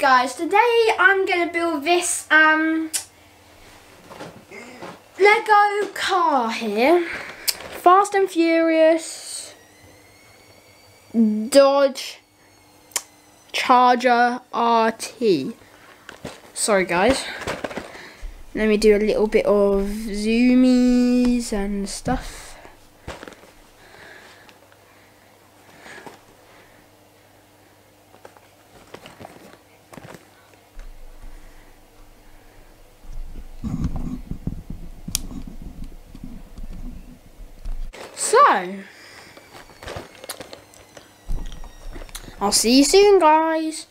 guys, today I'm going to build this Lego car here. Fast and Furious Dodge Charger RT. Sorry guys. Let me do a little bit of zoomies and stuff. So, I'll see you soon, guys.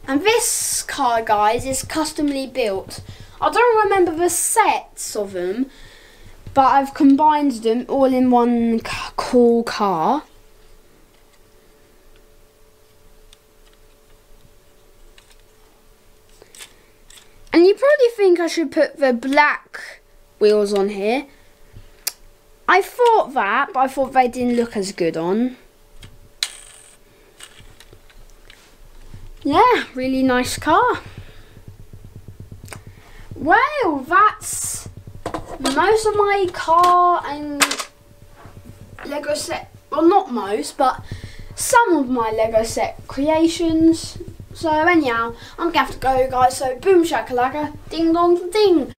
And this car, guys, is customly built. I don't remember the sets of them, but I've combined them all in one cool car. And you probably think I should put the black wheels on here. I thought that, but I thought they didn't look as good on. Yeah, really nice car. Well, that's most of my car and Lego set. Well, not most, but some of my Lego set creations. So anyhow, I'm gonna have to go, guys. So boom shakalaka, ding dong ding.